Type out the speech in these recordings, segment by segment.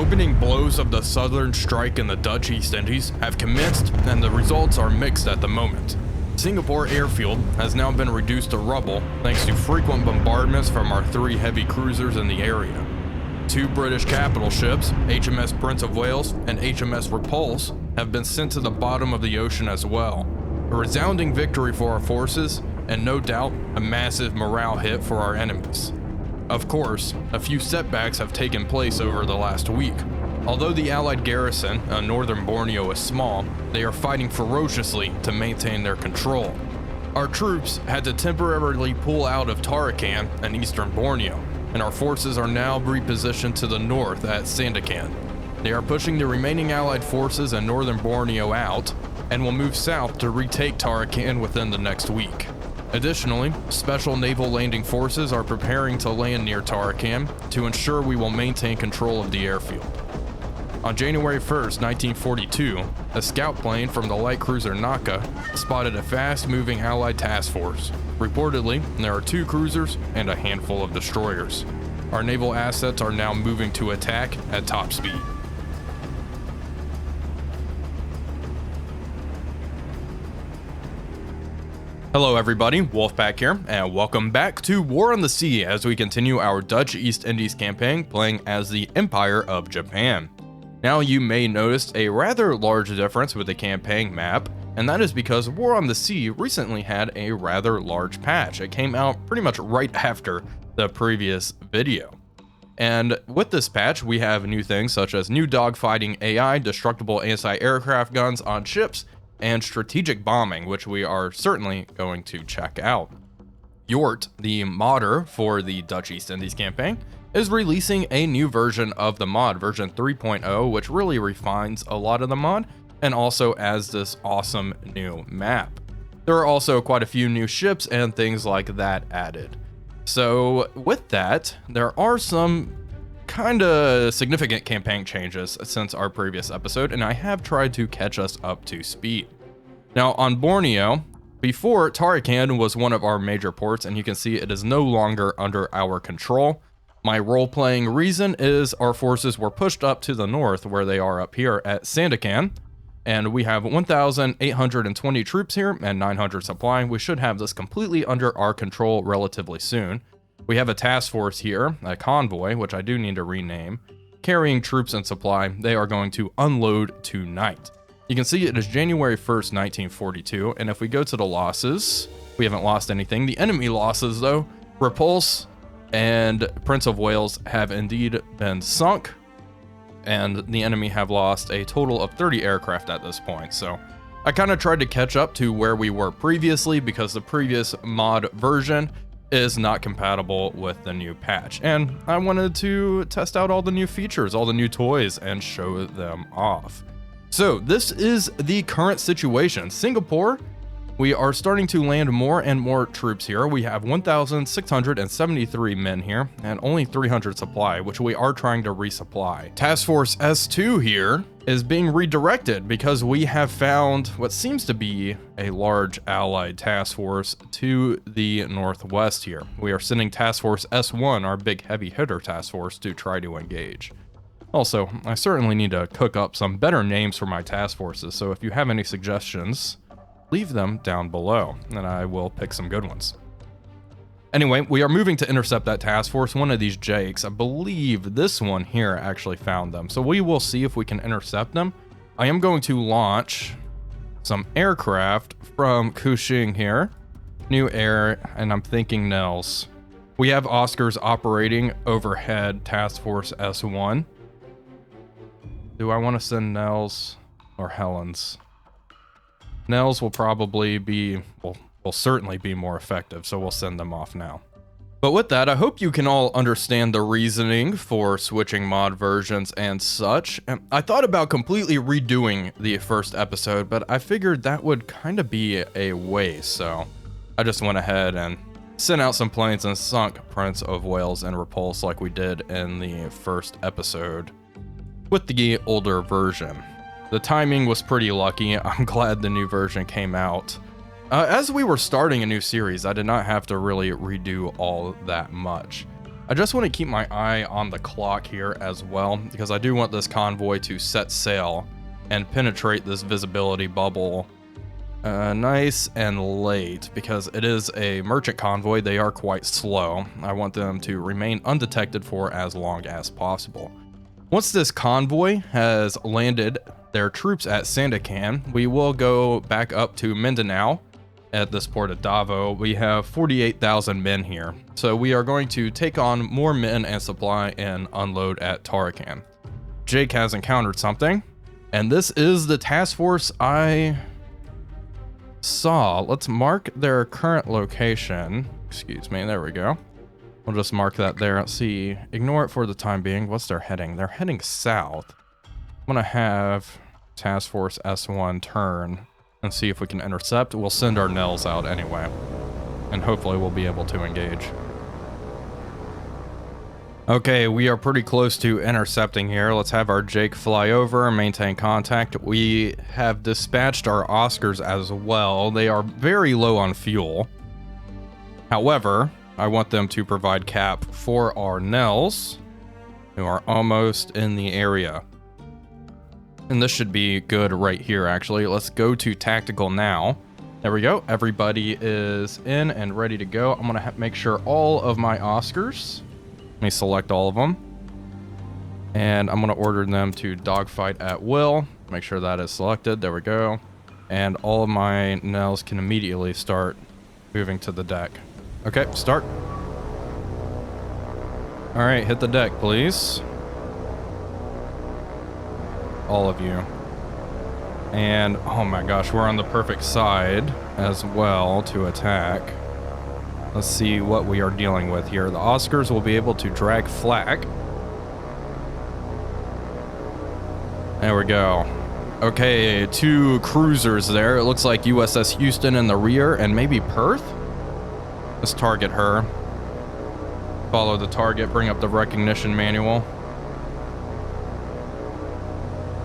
opening blows of the Southern Strike in the Dutch East Indies have commenced, and the results are mixed at the moment. Singapore airfield has now been reduced to rubble thanks to frequent bombardments from our 3 heavy cruisers in the area. 2 British capital ships, HMS Prince of Wales and HMS Repulse, have been sent to the bottom of the ocean as well. A resounding victory for our forces, and no doubt a massive morale hit for our enemies. Of course, a few setbacks have taken place over the last week. Although the Allied garrison on northern Borneo is small, they are fighting ferociously to maintain their control. Our troops had to temporarily pull out of Tarakan and eastern Borneo, and our forces are now repositioned to the north at Sandakan. They are pushing the remaining Allied forces in northern Borneo out, and will move south to retake Tarakan within the next week. Additionally, special naval landing forces are preparing to land near Tarakan to ensure we will maintain control of the airfield. On January 1st, 1942, a scout plane from the light cruiser Naka spotted a fast-moving Allied task force. Reportedly, there are 2 cruisers and a handful of destroyers. Our naval assets are now moving to attack at top speed. Hello everybody, Wolfpack here, and welcome back to War on the Sea as we continue our Dutch East Indies campaign playing as the Empire of Japan. Now you may notice a rather large difference with the campaign map, and that is because War on the Sea recently had a rather large patch. It came out pretty much right after the previous video. And with this patch, we have new things such as new dogfighting AI, destructible anti-aircraft guns on ships, and strategic bombing, which we are certainly going to check out. Yort, the modder for the Dutch East Indies campaign, is releasing a new version of the mod, version 3.0, which really refines a lot of the mod, and also adds this awesome new map. There are also quite a few new ships and things like that added. So with that, there are some kinda significant campaign changes since our previous episode, and I have tried to catch us up to speed. Now on Borneo, before Tarakan was one of our major ports, and you can see it is no longer under our control. My role-playing reason is our forces were pushed up to the north where they are up here at Sandakan, and we have 1,820 troops here and 900 supply. We should have this completely under our control relatively soon. We have a task force here, a convoy, which I do need to rename, carrying troops and supply. They are going to unload tonight. You can see it is January 1st, 1942, and if we go to the losses, we haven't lost anything. The enemy losses, though, Repulse and Prince of Wales have indeed been sunk, and the enemy have lost a total of 30 aircraft at this point. So I kind of tried to catch up to where we were previously because the previous mod version is not compatible with the new patch, and I wanted to test out all the new features, all the new toys, and show them off. So this is the current situation. Singapore, we are starting to land more and more troops here. We have 1,673 men here and only 300 supply, which we are trying to resupply. Task Force S2 here is being redirected because we have found what seems to be a large allied task force to the northwest here. We are sending Task Force S1, our big heavy hitter task force, to try to engage. Also, I certainly need to cook up some better names for my task forces, so if you have any suggestions, leave them down below, and I will pick some good ones. Anyway, we are moving to intercept that task force. One of these jakes, I believe this one here actually found them, so we will see if we can intercept them. I am going to launch some aircraft from Kuching here. New air, and I'm thinking Nels. We have Oscars operating overhead Task Force S1. Do I want to send Nels or Helens? Nels will probably be, will certainly be more effective, so we'll send them off now. But with that, I hope you can all understand the reasoning for switching mod versions and such. And I thought about completely redoing the first episode, but I figured that would kind of be a waste, so I just went ahead and sent out some planes and sunk Prince of Wales and Repulse like we did in the first episode with the older version. The timing was pretty lucky. I'm glad the new version came out. As we were starting a new series, I did not have to really redo all that much. I just want to keep my eye on the clock here as well, because I do want this convoy to set sail and penetrate this visibility bubble nice and late, because it is a merchant convoy. They are quite slow. I want them to remain undetected for as long as possible. Once this convoy has landed their troops at Sandakan, we will go back up to Mindanao. At this port of Davao, we have 48,000 men here. So we are going to take on more men and supply and unload at Tarakan. Jake has encountered something, and this is the task force I saw. Let's mark their current location. Excuse me, there we go. We'll just mark that there. Let's see, ignore it for the time being. What's their heading? They're heading south. I'm gonna have task force S1 turn and see if we can intercept. We'll send our Nels out anyway, and hopefully we'll be able to engage. Okay, we are pretty close to intercepting here. Let's have our Jake fly over and maintain contact. We have dispatched our Oscars as well. They are very low on fuel. However, I want them to provide cap for our Nels, who are almost in the area. And this should be good right here, actually. Let's go to tactical now. There we go. Everybody is in and ready to go. I'm going to make sure all of my Oscars, let me select all of them. And I'm going to order them to dogfight at will. Make sure that is selected. There we go. And all of my Nels can immediately start moving to the deck. Okay, start. All right, hit the deck, please. All of you. And oh my gosh, we're on the perfect side as well to attack. Let's see what we are dealing with here. The Oscars will be able to drag flak. There we go. Okay, 2 cruisers there. It looks like USS Houston in the rear and maybe Perth. Let's target her. Follow the target, bring up the recognition manual.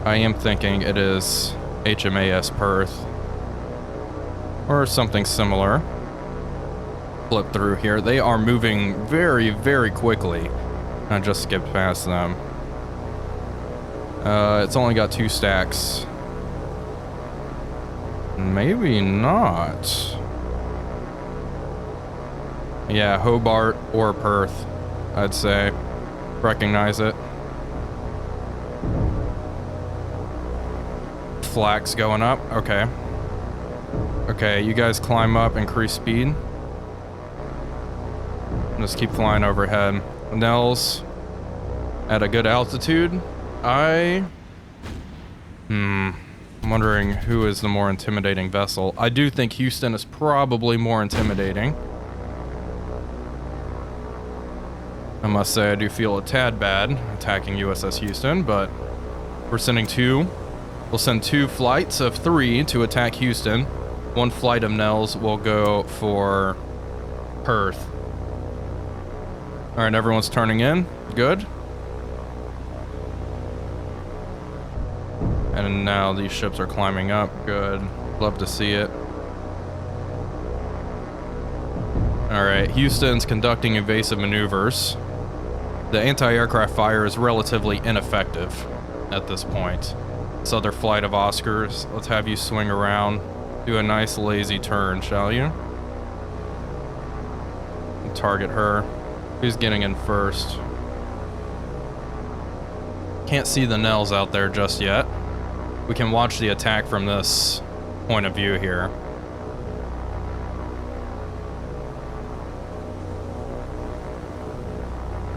I am thinking it is HMAS Perth or something similar. Flip through here. They are moving very, very quickly. I just skipped past them. It's only got 2 stacks. Maybe not. Yeah, Hobart or Perth, I'd say. Recognize it. Flak's going up. Okay. Okay, you guys climb up, increase speed. Just keep flying overhead. Nels at a good altitude. I'm wondering who is the more intimidating vessel. I do think Houston is probably more intimidating. I must say I do feel a tad bad attacking USS Houston, but we're sending 2. We'll send 2 flights of 3 to attack Houston. 1 flight of Nels will go for Perth. All right, everyone's turning in. Good. And now these ships are climbing up. Good. Love to see it. All right, Houston's conducting evasive maneuvers. The anti-aircraft fire is relatively ineffective at this point. This other flight of Oscars, let's have you swing around. Do a nice lazy turn, shall you? And target her. Who's getting in first? Can't see the Nels out there just yet. We can watch the attack from this point of view here.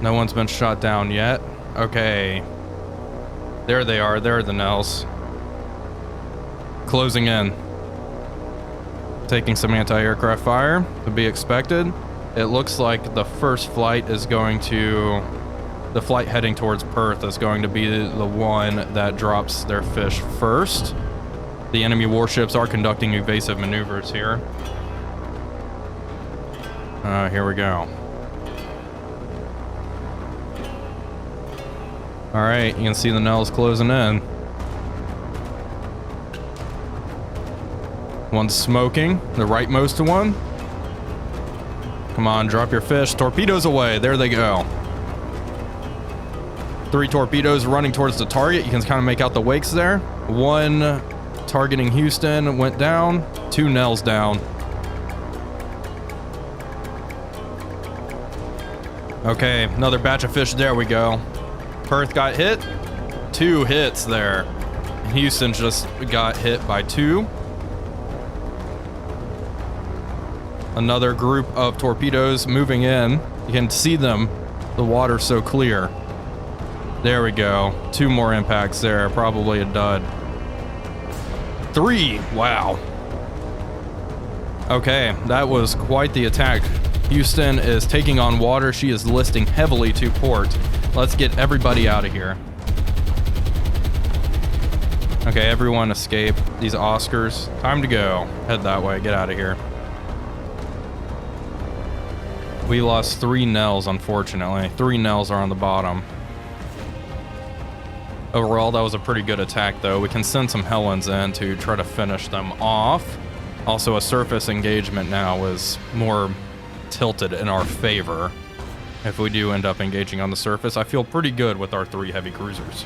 No one's been shot down yet. Okay. There they are. There are the Nels. Closing in. Taking some anti-aircraft fire, to be expected. It looks like the first flight is going to... The flight heading towards Perth is going to be the one that drops their fish first. The enemy warships are conducting evasive maneuvers here. Here we go. All right, you can see the Nels closing in. One's smoking, the rightmost one. Come on, drop your fish. Torpedoes away. There they go. 3 torpedoes running towards the target. You can kind of make out the wakes there. 1 targeting Houston went down. 2 Nels down. Okay, another batch of fish. There we go. Perth got hit. 2 hits there. Houston just got hit by 2. Another group of torpedoes moving in. You can see them. The water's so clear. There we go. 2 more impacts there. Probably a dud. 3. Wow. Okay, that was quite the attack. Houston is taking on water. She is listing heavily to port. Let's get everybody out of here. Okay, everyone escape these Oscars. Time to go. Head that way. Get out of here. We lost 3 Nels, unfortunately. 3 Nels are on the bottom. Overall, that was a pretty good attack, though. We can send some Helens in to try to finish them off. Also, a surface engagement now is more tilted in our favor. If we do end up engaging on the surface, I feel pretty good with our 3 heavy cruisers.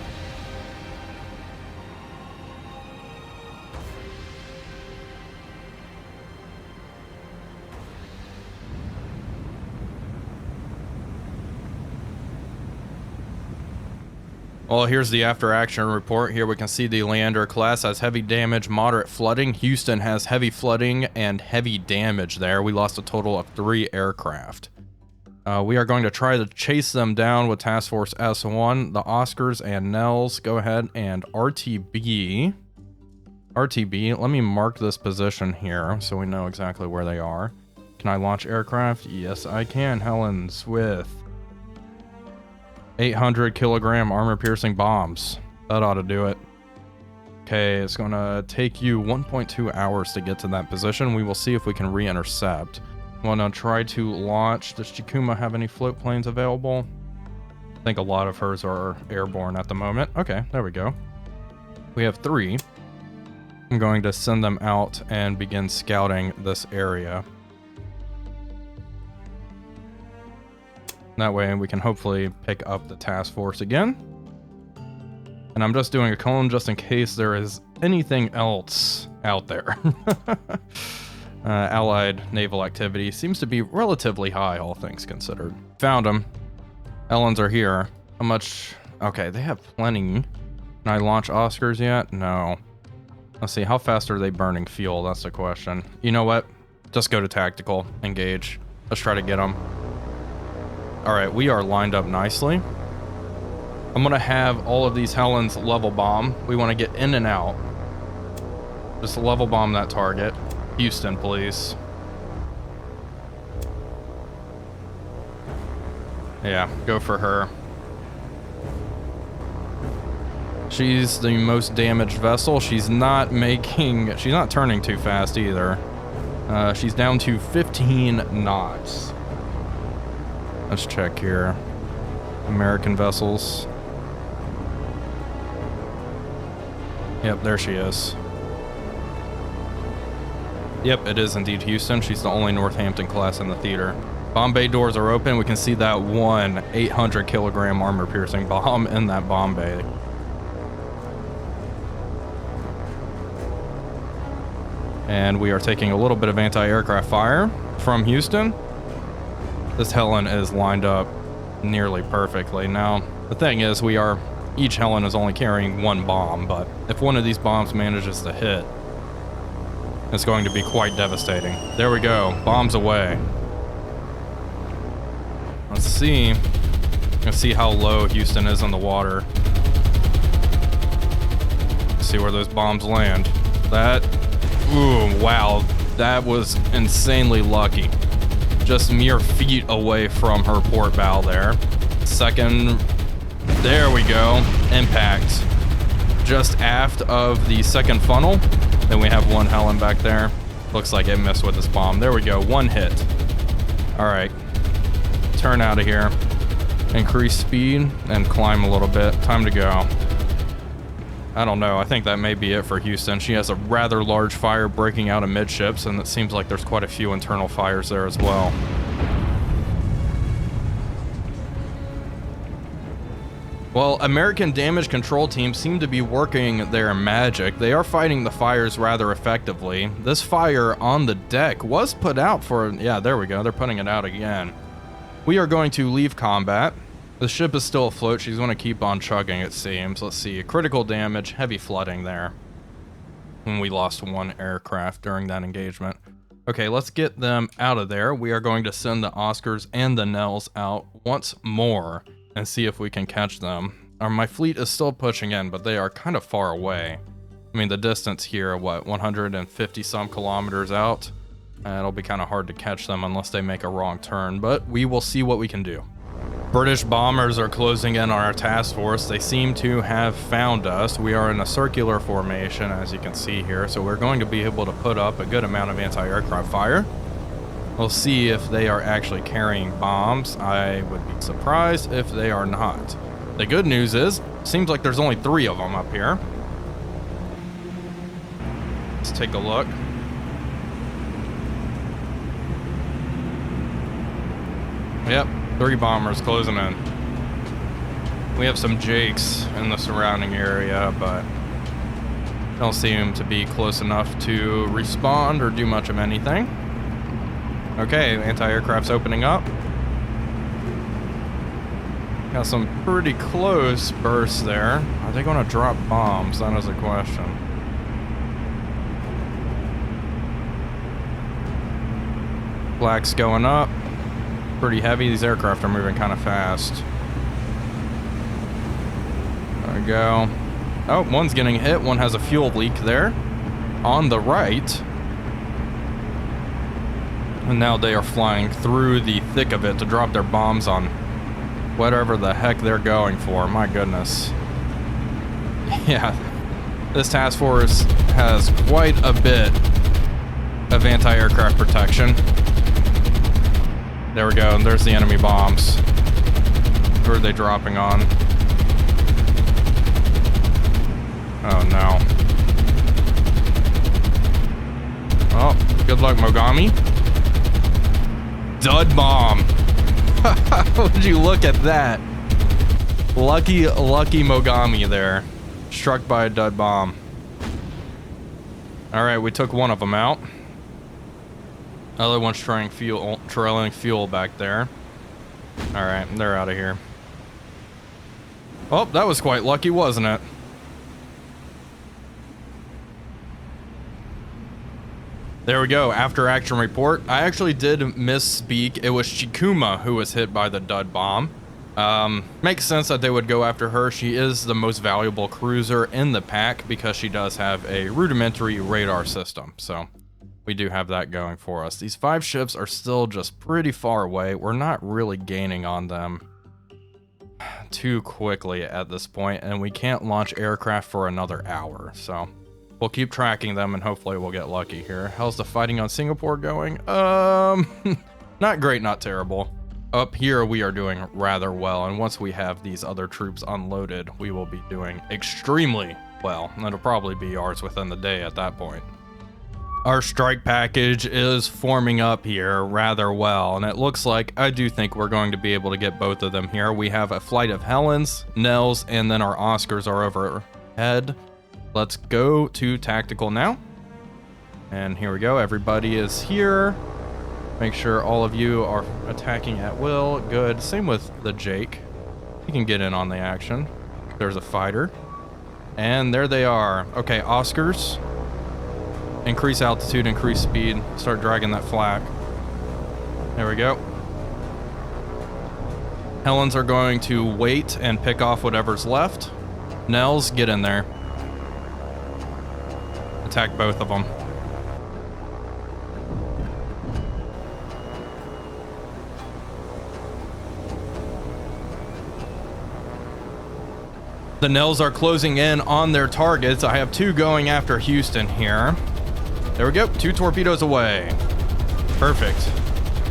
Well, here's the after-action report. Here we can see the Leander class has heavy damage, moderate flooding. Houston has heavy flooding and heavy damage there. We lost a total of 3 aircraft. We are going to try to chase them down with Task Force S1. The Oscars and Nels, go ahead and RTB. RTB, let me mark this position here so we know exactly where they are. Can I launch aircraft? Yes, I can. Helens with 800 kilogram armor-piercing bombs. That ought to do it. Okay, it's going to take you 1.2 hours to get to that position. We will see if we can re-intercept. Want to try to launch. Does Chikuma have any float planes available? I think a lot of hers are airborne at the moment. Okay, there we go. We have 3. I'm going to send them out and begin scouting this area. That way we can hopefully pick up the task force again. And I'm just doing a column just in case there is anything else out there. Allied naval activity seems to be relatively high, all things considered. Found them. Ellens are here. How much? Okay, they have plenty. Can I launch Oscars yet? No. Let's see, how fast are they burning fuel? That's the question. You know what? Just go to tactical. Engage. Let's try to get them. Alright, we are lined up nicely. I'm going to have all of these Helens level bomb. We want to get in and out. Just level bomb that target. Houston, please. Yeah, go for her. She's the most damaged vessel. She's not turning too fast either. She's down to 15 knots. Let's check here. American vessels. Yep, there she is. Yep, it is indeed Houston. She's the only Northampton class in the theater. Bomb bay doors are open. We can see that 1 800 kilogram armor piercing bomb in that bomb bay. And we are taking a little bit of anti-aircraft fire from Houston. This Helen is lined up nearly perfectly. Now, the thing is, each Helen is only carrying 1 bomb, but if one of these bombs manages to hit, it's going to be quite devastating. There we go. Bombs away. Let's see. Let's see how low Houston is on the water. Let's see where those bombs land. Ooh, wow. That was insanely lucky. Just mere feet away from her port bow there. Second, there we go. Impact. Just aft of the second funnel. Then we have 1 Helen back there. Looks like it missed with this bomb. There we go. 1 hit. All right. Turn out of here. Increase speed and climb a little bit. Time to go. I don't know. I think that may be it for Houston. She has a rather large fire breaking out amidships, and it seems like there's quite a few internal fires there as well. Well, American damage control teams seem to be working their magic. They are fighting the fires rather effectively. This fire on the deck was put out for, yeah, there we go. They're putting it out again. We are going to leave combat. The ship is still afloat. She's going to keep on chugging, it seems. Let's see. Critical damage, heavy flooding there. And we lost one aircraft during that engagement. Okay, let's get them out of there. We are going to send the Oscars and the Nels out once more and see if we can catch them. My fleet is still pushing in, but they are kind of far away. I mean, the distance here, what, 150 some kilometers out? It'll be kind of hard to catch them unless they make a wrong turn, but we will see what we can do. British bombers are closing in on our task force. They seem to have found us. We are in a circular formation, as you can see here, so we're going to be able to put up a good amount of anti-aircraft fire. We'll see if they are actually carrying bombs. I would be surprised if they are not. The good news is, seems like there's only 3 of them up here. Let's take a look. Yep, 3 bombers closing in. We have some Jakes in the surrounding area, but don't seem to be close enough to respond or do much of anything. Okay, anti-aircraft's opening up. Got some pretty close bursts there. Are they going to drop bombs? That is a question. Flak's going up. Pretty heavy. These aircraft are moving kind of fast. There we go. Oh, one's getting hit. One has a fuel leak there. On the right. And now they are flying through the thick of it to drop their bombs on whatever the heck they're going for. My goodness. Yeah. This task force has quite a bit of anti-aircraft protection. There we go. And there's the enemy bombs. Who are they dropping on? Oh, no. Oh, good luck, Mogami. Dud bomb. Would you look at that? Lucky Mogami there. Struck by a dud bomb. Alright, we took one of them out. Other one's trailing fuel back there. Alright, they're out of here. Oh, that was quite lucky, wasn't it? There we go, after action report. I actually did misspeak. It was Chikuma who was hit by the dud bomb. Makes sense that they would go after her. She is the most valuable cruiser in the pack because she does have a rudimentary radar system. So we do have that going for us. These 5 ships are still just pretty far away. We're not really gaining on them too quickly at this point, and we can't launch aircraft for another hour. So we'll keep tracking them and hopefully we'll get lucky here. How's the fighting on Singapore going? Not great, not terrible. Up here we are doing rather well, and once we have these other troops unloaded, we will be doing extremely well. It'll probably be ours within the day at that point. Our strike package is forming up here rather well, and it looks like I do think we're going to be able to get both of them here. We have a flight of Helens, Nels, and then our Oscars are overhead. Let's go to tactical now. And here we go. Everybody is here. Make sure all of you are attacking at will. Good. Same with the Jake. You can get in on the action. There's a fighter. And there they are. Okay, Oscars. Increase altitude, increase speed. Start dragging that flak. There we go. Helens are going to wait and pick off whatever's left. Nels, get in there. Attack both of them. The Nels are closing in on their targets. I have 2 going after Houston here. There we go, 2 torpedoes away. Perfect.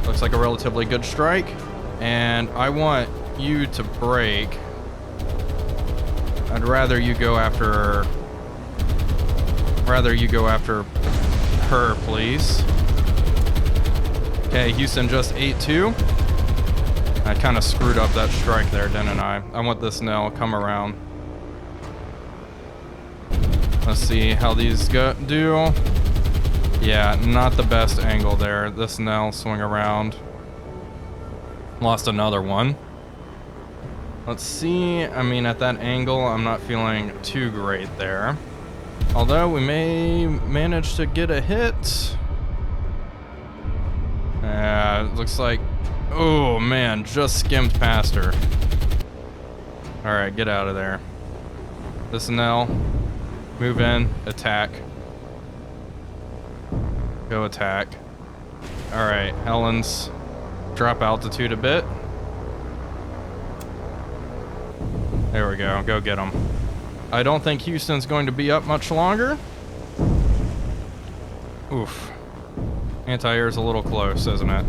Looks like a relatively good strike. And I want you to break. I'd rather you go after her, please. Okay, Houston just ate 2. I kind of screwed up that strike there, didn't I? I want this now come around. Let's see how these do. Yeah, not the best angle there. This now swing around. Lost another one. Let's see. I mean, at that angle, I'm not feeling too great there. Although we may manage to get a hit. Looks like, oh man, just skimmed past her. All right, get out of there. This now, move in, attack. Go attack. All right, Helen's drop altitude a bit. There we go, go get him. I don't think Houston's going to be up much longer. Oof. Anti-air's a little close, isn't it?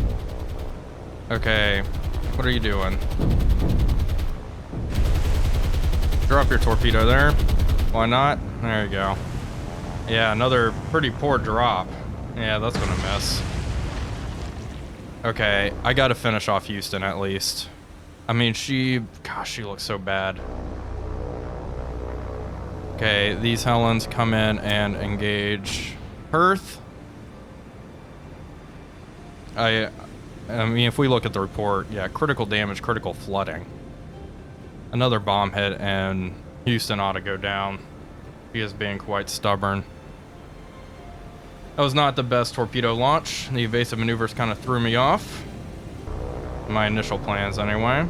Okay, what are you doing? Drop your torpedo there. Why not? There you go. Yeah, another pretty poor drop. Yeah, that's gonna miss. Okay, I gotta finish off Houston at least. I mean, gosh, she looks so bad. Okay, these Helens come in and engage Perth. I mean, if we look at the report, yeah, critical damage, critical flooding. Another bomb hit, and Houston ought to go down. He is being quite stubborn. That was not the best torpedo launch. The evasive maneuvers kind of threw me off. My initial plans, anyway.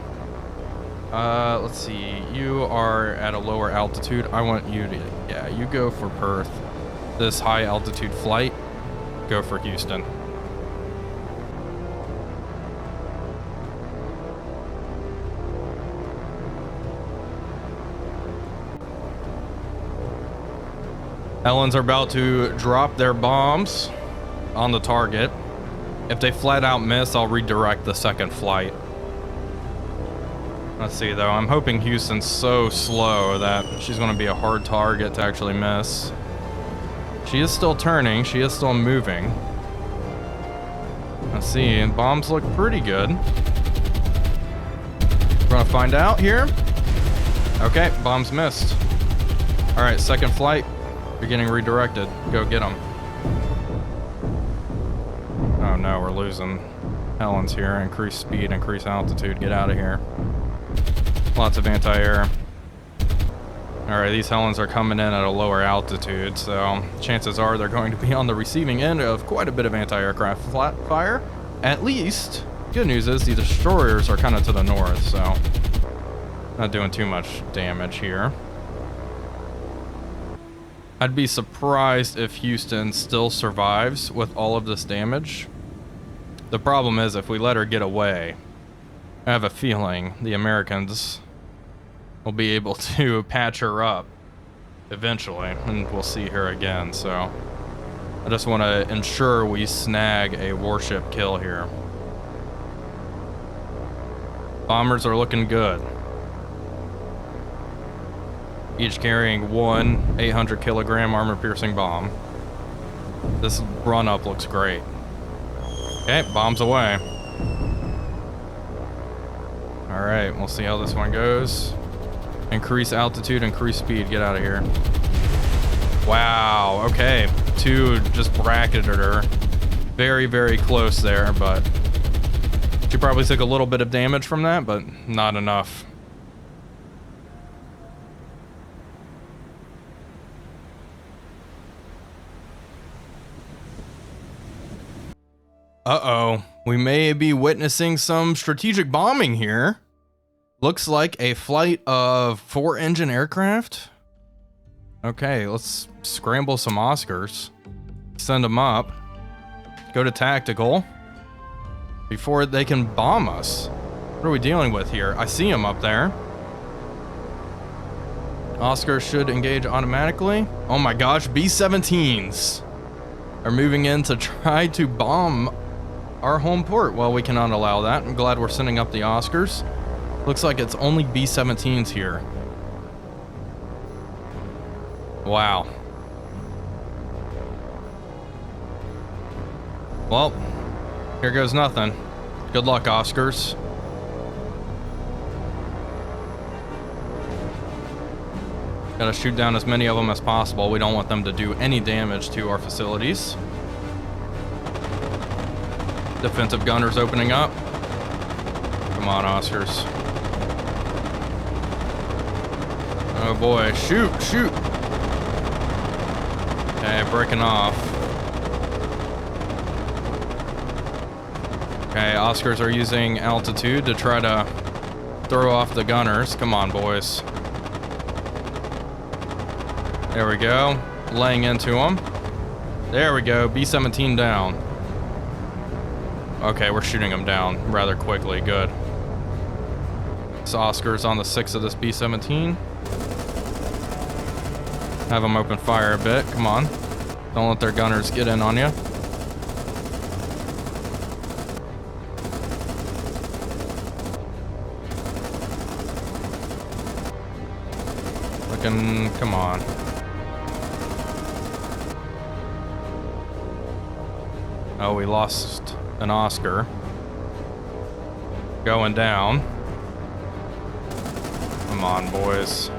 Let's see. You are at a lower altitude. I want you to, yeah, you go for Perth. This high altitude flight, go for Houston. Helens are about to drop their bombs on the target. If they flat out miss, I'll redirect the second flight. Let's see though, I'm hoping Houston's so slow that she's gonna be a hard target to actually miss. She is still turning, she is still moving. Let's see, bombs look pretty good. We're gonna find out here. Okay, bombs missed. All right, second flight. You're getting redirected. Go get them. Oh no, we're losing Helens here. Increase speed, increase altitude. Get out of here. Lots of anti-air. Alright, these Helens are coming in at a lower altitude, so chances are they're going to be on the receiving end of quite a bit of anti-aircraft fire. At least, good news is the destroyers are kind of to the north, so not doing too much damage here. I'd be surprised if Houston still survives with all of this damage. The problem is if we let her get away, I have a feeling the Americans will be able to patch her up eventually, and we'll see her again. So I just want to ensure we snag a warship kill here. Bombers are looking good. Each carrying one 800 kilogram armor piercing bomb. This run up looks great. Okay, bombs away. All right, we'll see how this one goes. Increase altitude, increase speed, get out of here. Wow, okay. Two just bracketed her. Very, very close there, but she probably took a little bit of damage from that, but not enough. Uh-oh, we may be witnessing some strategic bombing here. Looks like a flight of 4-engine aircraft. Okay, let's scramble some Oscars. Send them up. Go to tactical. Before they can bomb us. What are we dealing with here? I see them up there. Oscars should engage automatically. Oh my gosh, B-17s are moving in to try to bomb our home port. Well, we cannot allow that. I'm glad we're sending up the Oscars. Looks like it's only B-17s here. Wow. Well, here goes nothing. Good luck, Oscars. Gotta shoot down as many of them as possible. We don't want them to do any damage to our facilities. Defensive gunners opening up. Come on, Oscars. Oh boy, shoot, shoot. Okay, breaking off. Okay, Oscars are using altitude to try to throw off the gunners. Come on, boys. There we go. Laying into them. There we go. B-17 down. Okay, we're shooting them down rather quickly. Good. This Oscar's on the 6 of this B-17. Have them open fire a bit. Come on. Don't let their gunners get in on you. Looking... Come on. Oh, we lost an Oscar. Going down. Come on, boys.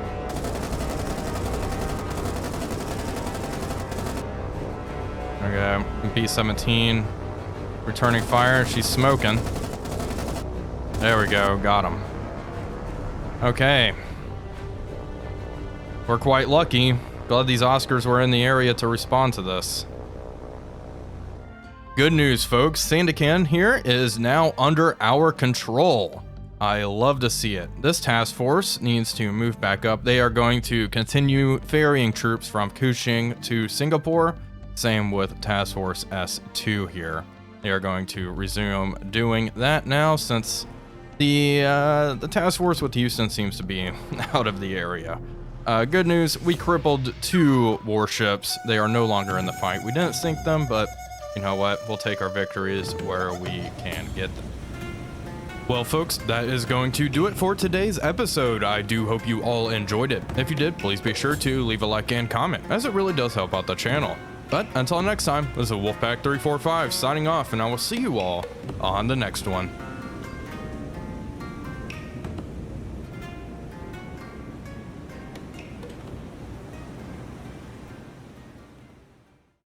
Okay, B-17 returning fire. She's smoking. There we go. Got him. Okay. We're quite lucky. Glad these Oscars were in the area to respond to this. Good news, folks. Sandakan here is now under our control. I love to see it. This task force needs to move back up. They are going to continue ferrying troops from Kuching to Singapore. Same with Task Force S2 here. They are going to resume doing that now since the task force with Houston seems to be out of the area. Good news, we crippled 2 warships. They are no longer in the fight. We didn't sink them, but you know what? We'll take our victories where we can get them. Well, folks, that is going to do it for today's episode. I do hope you all enjoyed it. If you did, please be sure to leave a like and comment, as it really does help out the channel. But until next time, this is Wolfpack345 signing off, and I will see you all on the next one.